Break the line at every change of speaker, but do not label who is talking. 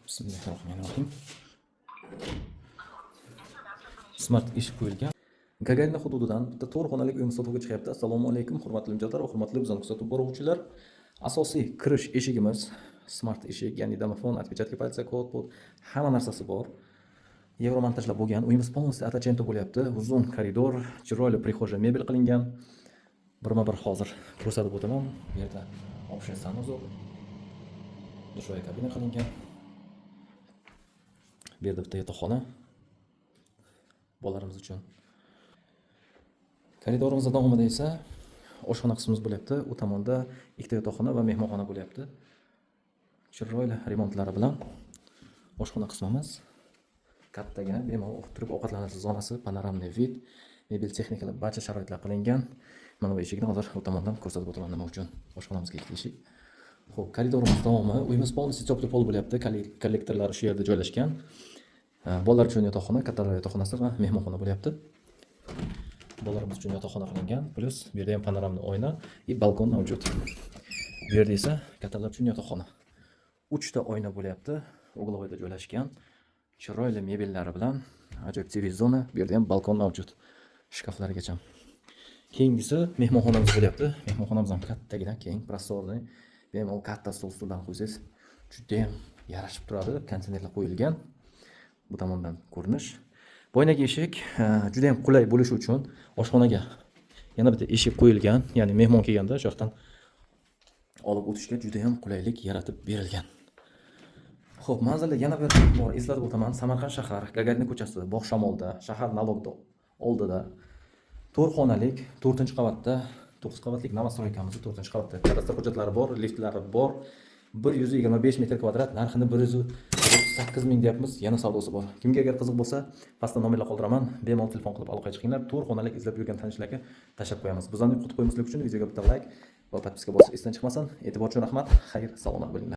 Bismillahirrohmanirrohim. Smart eshik qo'yilgan. Gagarin hududidan bitta 4 xonalik uy sotuvga chiqyapti. Assalomu alaykum, hurmatli mijozlar va hurmatli bizani kuzatib boruvchilar. Asosiy kirish eshigimiz smart eshik, ya'ni domofon, отпечатки пальца, kod, hamma narsasi bor. Yevro montajlab bo'lgan. Uyimiz полностью atachento bo'lyapti. Uzun koridor, chiroyli prixoja mebel qilingan. Birma-bir hozir ko'rsatib o'taman. Bu yerda общий санузел, dushoy kabina qilingan. Bu yerda bitta yotoqxona bolalarimiz uchun. Koridorimiz davomida esa oshxona qismimiz bo'lyapti. U tomonda ikkita yotoqxona va mehmonxona bo'lyapti. Chiroyli remontlari bilan oshxona qismimiz kattagina, bemalol o'tirib ovqatlanish zonasi, panoramniy vid, mebel texnikalar barcha sharoitlar qilingan. Mana bu eshikni hozir u tomondan ko'rsatib o'taman nima uchun. Oshxonamizga ikkita eshik. Xo'p, koridorimiz davomi, uyimiz полностью теплый pol bo'lyapti. Kollektorlar shu yerda joylashgan. Bolalar uchun yotoqxona, kattalar yotoqxonasi va mehmonxona bo'lyapti. Bolalarimiz uchun yotoqxona qilingan, plus bu yerda ham panoramli oyna va balkon mavjud. Bu yerda esa kattalar uchun yotoqxona. 3 ta oyna bo'lyapti, uglovoyda joylashgan. Chiroyli mebellari bilan ajoyib TV zona, bu yerda ham balkon mavjud. Shkaflargacha. Keyingisi mehmonxonamiz bo'lyapti. Mehmonxonamiz ham kattagina, keng, просторный. Bemalol katta stol-stuldan qo'ysangiz juda ham yarashib turadi. Konditsionerlar qo'yilgan. Bu tomondan ko'rinish. Boynagi eshik juda ham qulay bo'lishi uchun oshxonaga yana bitta eshik qo'yilgan, ya'ni mehmon kelganda shu yoqdan olib o'tishga juda ham qulaylik yaratib berilgan. Xo'p, manzilda yana bir bor eslatib o'taman. Samarqand shahar, Gagarin ko'chasida, bog' shamolda, shahar nalogda oldida 4 xonalik, 4-qavatda, 9 qavatlik novostroykamiz 4-qavatda. Kadastr hujjatlari bor, liftlari bor. 125 metr kvadrat, narxini 138 ming deyapmiz, yana savdosi bor. Kimga agar qiziq bo'lsa, pastda nomerlar qoldiraman, bemalol telefon qilib aloqaga chiqinglar. 4 xonalik izlab yurgan tanishlarga tashlab qo'yamiz. Bizlarni kutib qo'ymaslik uchun videoga bitta like va podpiska bosish esdan chiqmasin. E'tibor uchun rahmat. Xayr, salomat bo'linglar.